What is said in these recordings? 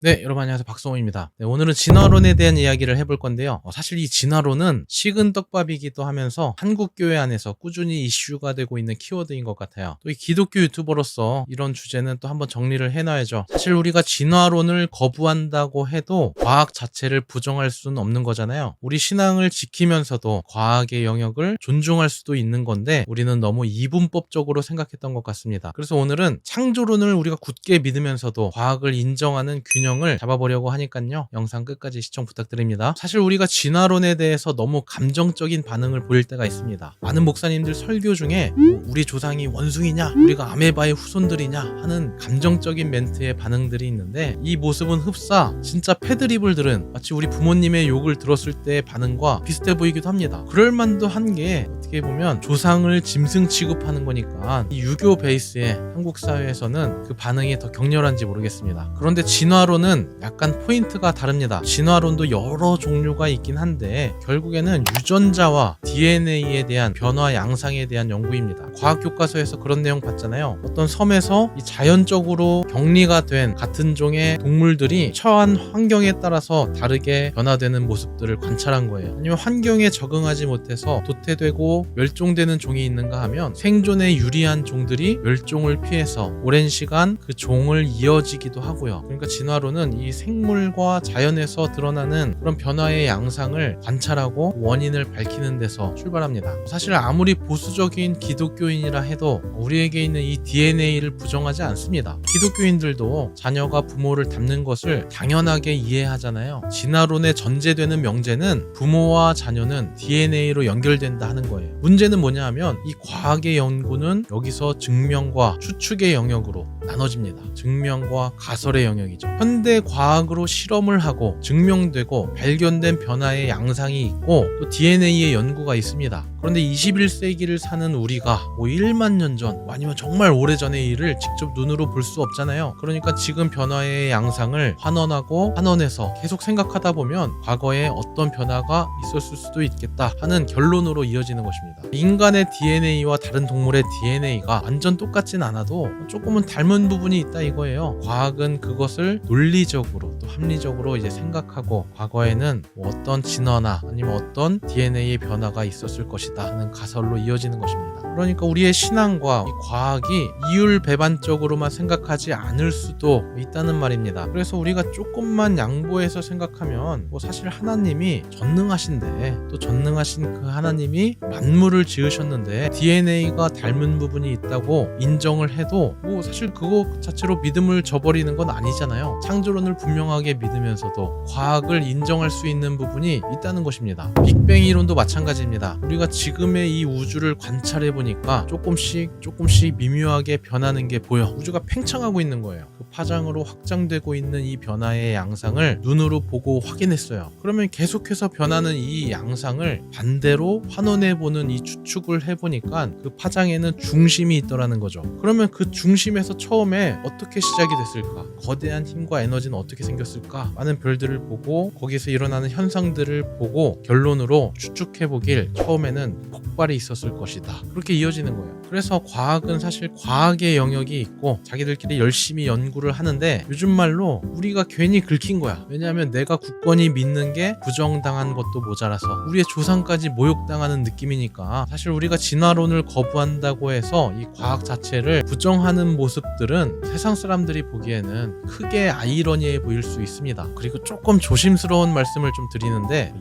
네, 여러분 안녕하세요. 박성호입니다. 네, 오늘은 진화론에 대한 이야기를 해볼 건데요. 사실 이 진화론은 식은 떡밥이기도 하면서 한국 교회 안에서 꾸준히 이슈가 되고 있는 키워드인 것 같아요. 또 이 기독교 유튜버로서 이런 주제는 또 한번 정리를 해놔야죠. 사실 우리가 진화론을 거부한다고 해도 과학 자체를 부정할 수는 없는 거잖아요. 우리 신앙을 지키면서도 과학의 영역을 존중할 수도 있는 건데 우리는 너무 이분법적으로 생각했던 것 같습니다. 그래서 오늘은 창조론을 우리가 굳게 믿으면서도 과학을 인정하는 균형을 잡아보려고 하니까요. 영상 끝까지 시청 부탁드립니다. 사실 우리가 진화론에 대해서 너무 감정적인 반응을 보일 때가 있습니다. 많은 목사님들 설교 중에 우리 조상이 원숭이냐 우리가 아메바의 후손들이냐 하는 감정적인 멘트의 반응들이 있는데 이 모습은 흡사 진짜 패드립을 들은 마치 우리 부모님의 욕을 들었을 때의 반응과 비슷해 보이기도 합니다. 그럴만도 한 게 어떻게 보면 조상을 짐승 취급하는 거니까 이 유교 베이스의 한국 사회에서는 그 반응이 더 격렬한지 모르겠습니다. 그런데 진화론은 약간 포인트가 다릅니다. 진화론도 여러 종류가 있긴 한데 결국에는 유전자와 DNA에 대한 변화 양상에 대한 연구입니다. 과학 교과서에서 그런 내용 봤잖아요. 어떤 섬에서 이 자연적으로 격리가 된 같은 종의 동물들이 처한 환경에 따라서 다르게 변화되는 모습들을 관찰한 거예요. 아니면 환경에 적응하지 못해서 도태되고 멸종되는 종이 있는가 하면 생존에 유리한 종들이 멸종을 피해서 오랜 시간 그 종을 이어지기도 하고요. 그러니까 진화론은 이 생물과 자연에서 드러나는 그런 변화의 양상을 관찰하고 원인을 밝히는 데서 출발합니다. 사실 아무리 보수적인 기독교인이라 해도 우리에게 있는 이 DNA를 부정하지 않습니다. 기독교인들도 자녀가 부모를 닮는 것을 당연하게 이해하잖아요. 진화론에 전제되는 명제는 부모와 자녀는 DNA로 연결된다 하는 거예요. 문제는 뭐냐 하면 이 과학의 연구는 여기서 증명과 추측의 영역으로 나눠집니다. 증명과 가설의 영역이죠. 현대 과학으로 실험을 하고 증명되고 발견된 변화의 양상이 있고 또 DNA의 연구가 있습니다. 그런데 21세기를 사는 우리가 1만 년 전 아니면 정말 오래전의 일을 직접 눈으로 볼 수 없잖아요. 그러니까 지금 변화의 양상을 환원하고 환원해서 계속 생각하다 보면 과거에 어떤 변화가 있었을 수도 있겠다 하는 결론으로 이어지는 것입니다. 인간의 DNA와 다른 동물의 DNA가 완전 똑같진 않아도 조금은 닮은 부분이 있다 이거예요. 과학은 그것을 논리적으로 또 합리적으로 이제 생각하고 과거에는 어떤 진화나 아니면 어떤 DNA의 변화가 있었을 것이다 하는 가설로 이어지는 것입니다. 그러니까 우리의 신앙과 이 과학이 이율배반적으로만 생각하지 않을 수도 있다는 말입니다. 그래서 우리가 조금만 양보해서 생각하면 사실 하나님이 전능하신데 또 전능하신 그 하나님이 만물을 지으셨는데 DNA가 닮은 부분이 있다고 인정을 해도 사실 그거 자체로 믿음을 저버리는 건 아니잖아요. 창조론을 분명하게 믿으면서도 과학을 인정할 수 있는 부분이 있다는 것입니다. 빅뱅 이론도 마찬가지입니다. 우리가 지금의 이 우주를 관찰해 보니까 조금씩 미묘하게 변하는 게 보여. 우주가 팽창하고 있는 거예요. 그 파장으로 확장되고 있는 이 변화의 양상을 눈으로 보고 확인했어요. 그러면 계속해서 변하는 이 양상을 반대로 환원해 보는 이 추측을 해보니까 그 파장에는 중심이 있더라는 거죠. 그러면 그 중심에서 처음에 어떻게 시작이 됐을까? 거대한 힘과 에너지는 어떻게 생겼을까? 많은 별들을 보고 거기서 일어나는 현상들을 보고 결론으로 추측해 보길 처음에는 폭발이 있었을 것이다. 그렇게 이어지는 거예요. 그래서 과학은 사실 과학의 영역이 있고 자기들끼리 열심히 연구를 하는데 요즘 말로 우리가 괜히 긁힌 거야. 왜냐하면 내가 굳건히 믿는 게 부정당한 것도 모자라서 우리의 조상까지 모욕당하는 느낌이니까 사실 우리가 진화론을 거부한다고 해서 이 과학 자체를 부정하는 모습들은 세상 사람들이 보기에는 크게 아이러니해 보일 수 있습니다. 그리고 조금 조심스러운 말씀을 좀 드리는데 이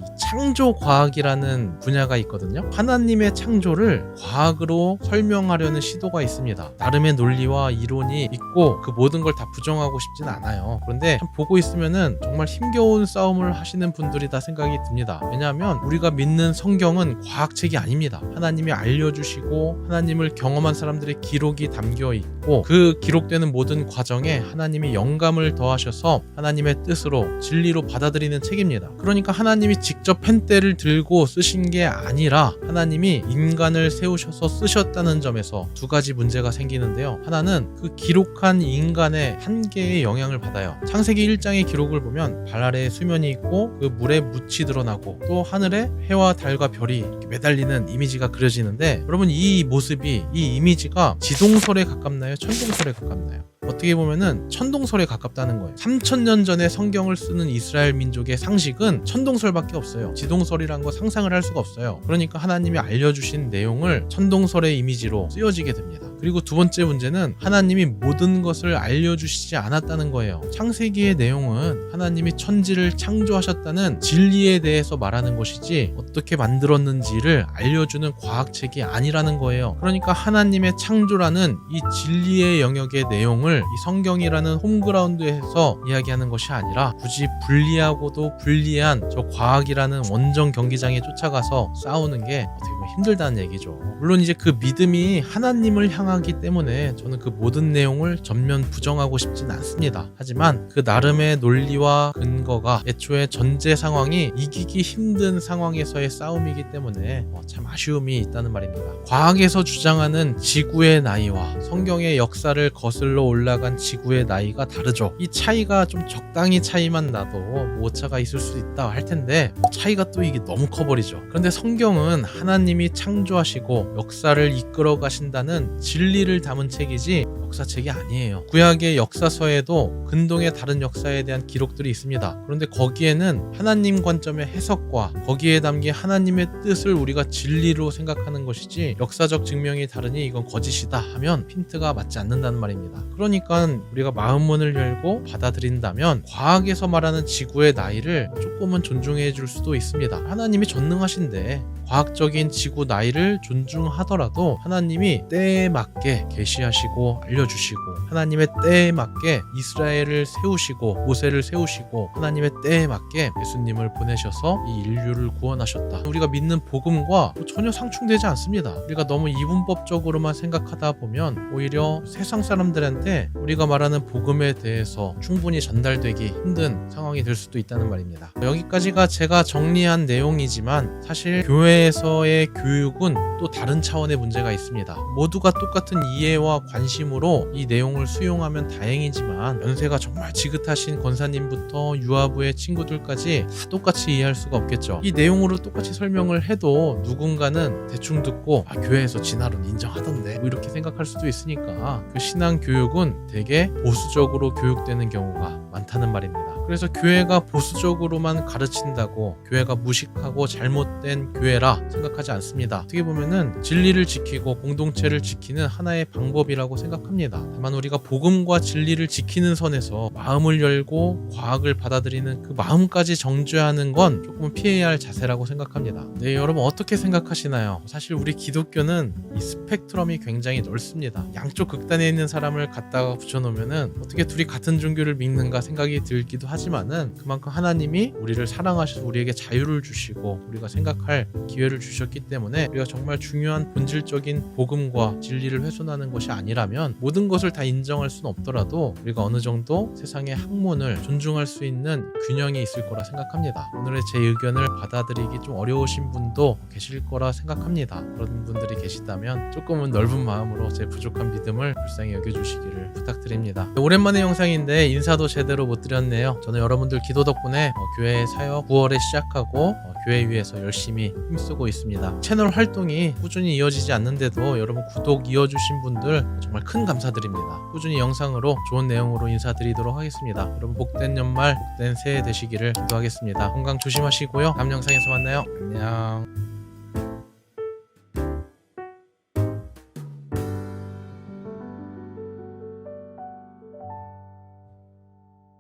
창조과학이라는 분야가 있거든요. 하나님의 창조를 과학으로 설명하려는 시도가 있습니다. 나름의 논리와 이론이 있고 그 모든 걸 다 부정하고 싶진 않아요. 그런데 참 보고 있으면은 정말 힘겨운 싸움을 하시는 분들이다 생각이 듭니다. 왜냐하면 우리가 믿는 성경은 과학책이 아닙니다. 하나님이 알려주시고 하나님을 경험한 사람들의 기록이 담겨 있고 그 기록되는 모든 과정에 하나님이 영감을 더하셔서 하나님의 뜻으로 진리로 받아들이는 책입니다. 그러니까 하나님이 직접 펜대를 들고 쓰신 게 아니라 하나님이 인간을 세우셔서 쓰셨다는 점에서 두 가지 문제가 생기는데요. 하나는 그 기록한 인간의 한계의 영향을 받아요. 창세기 1장의 기록을 보면 발 아래에 수면이 있고 그 물에 묻이 드러나고 또 하늘에 해와 달과 별이 이렇게 매달리는 이미지가 그려지는데 여러분 이 모습이 이 이미지가 지동설에 가깝나요? 천동설에 가깝나요? 어떻게 보면은 천동설에 가깝다는 거예요. 3000년 전에 성경을 쓰는 이스라엘 민족의 상식은 천동설밖에 없어요. 지동설이란 거 상상을 할 수가 없어요. 그러니까 하나님이 알려주신 내용을 천동설의 이미지로 쓰여지게 됩니다. 그리고 두 번째 문제는 하나님이 모든 것을 알려주시지 않았다는 거예요. 창세기의 내용은 하나님이 천지를 창조하셨다는 진리에 대해서 말하는 것이지 어떻게 만들었는지를 알려주는 과학책이 아니라는 거예요. 그러니까 하나님의 창조라는 이 진리의 영역의 내용을 이 성경이라는 홈그라운드에서 이야기하는 것이 아니라 굳이 불리하고도 불리한 저 과학이라는 원정 경기장에 쫓아가서 싸우는 게 어떻게 보면 힘들다는 얘기죠. 물론 이제 그 믿음이 하나님을 향하기 때문에 저는 그 모든 내용을 전면 부정하고 싶진 않습니다. 하지만 그 나름의 논리와 근거가 애초에 전제 상황이 이기기 힘든 상황에서의 싸움이기 때문에 참 아쉬움이 있다는 말입니다. 과학에서 주장하는 지구의 나이와 성경의 역사를 거슬러 올라간 지구의 나이가 다르죠. 이 차이가 좀 적당히 차이만 나도 오차가 있을 수 있다 할 텐데 차이가 또 이게 너무 커버리죠. 그런데 성경은 하나님이 창조하시고 역사를 이끌어 가신다는 진리를 담은 책이지 역사책이 아니에요. 구약의 역사서에도 근동의 다른 역사에 대한 기록들이 있습니다. 그런데 거기에는 하나님 관점의 해석과 거기에 담긴 하나님의 뜻을 우리가 진리로 생각하는 것이지 역사적 증명이 다르니 이건 거짓이다 하면 핀트가 맞지 않는다는 말입니다. 그러니까 우리가 마음문을 열고 받아들인다면 과학에서 말하는 지구의 나이를 조금은 존중해 줄 수도 있습니다. 하나님이 전능하신데 과학적인 지구 나이를 존중하더라도 하나님이 때에 맞게 계시하시고 알려주시고 하나님의 때에 맞게 이스라엘을 세우시고 모세를 세우시고 하나님의 때에 맞게 예수님을 보내셔서 이 인류를 구원하셨다. 우리가 믿는 복음과 전혀 상충되지 않습니다. 우리가 너무 이분법적으로만 생각하다 보면 오히려 세상 사람들한테 우리가 말하는 복음에 대해서 충분히 전달되기 힘든 상황이 될 수도 있다는 말입니다. 여기까지가 제가 정리한 내용이지만 사실 교회에서의 교육은 또 다른 차원의 문제가 있습니다. 모두가 똑같은 이해와 관심으로 이 내용을 수용하면 다행이지만 연세가 정말 지긋하신 권사님부터 유아부의 친구들까지 다 똑같이 이해할 수가 없겠죠. 이 내용으로 똑같이 설명을 해도 누군가는 대충 듣고 교회에서 진화론 인정하던데 뭐 이렇게 생각할 수도 있으니까 그 신앙 교육은 되게 보수적으로 교육되는 경우가 많다는 말입니다. 그래서 교회가 보수적으로만 가르친다고 교회가 무식하고 잘못된 교회라 생각하지 않습니다. 어떻게 보면은 진리를 지키고 공동체를 지키는 하나의 방법이라고 생각합니다. 다만 우리가 복음과 진리를 지키는 선에서 마음을 열고 과학을 받아들이는 그 마음까지 정죄하는 건 조금 피해야 할 자세라고 생각합니다. 네, 여러분 어떻게 생각하시나요? 사실 우리 기독교는 이 스펙트럼이 굉장히 넓습니다. 양쪽 극단에 있는 사람을 갖다가 붙여놓으면은 어떻게 둘이 같은 종교를 믿는가 생각이 들기도 하지만은 그만큼 하나님이 우리를 사랑하셔서 우리에게 자유를 주시고 우리가 생각할 기회를 주셨기 때문에 우리가 정말 중요한 본질적인 복음과 진리를 훼손하는 것이 아니라면 모든 것을 다 인정할 수는 없더라도 우리가 어느 정도 세상의 학문을 존중할 수 있는 균형이 있을 거라 생각합니다. 오늘의 제 의견을 받아들이기 좀 어려우신 분도 계실 거라 생각합니다. 그런 분들이 계시다면 조금은 넓은 마음으로 제 부족한 믿음을 불쌍히 여겨주시기를 부탁드립니다. 오랜만에 영상인데 인사도 제대로 못 드렸네요. 저는 여러분들 기도 덕분에 교회 사역 9월에 시작하고 교회 위해서 열심히 힘쓰고 있습니다. 채널 활동이 꾸준히 이어지지 않는데도 여러분 구독 이어주신 분들 정말 큰 감사드립니다. 꾸준히 영상으로 좋은 내용으로 인사드리도록 하겠습니다. 여러분 복된 연말, 복된 새해 되시기를 기도하겠습니다. 건강 조심하시고요. 다음 영상에서 만나요. 안녕.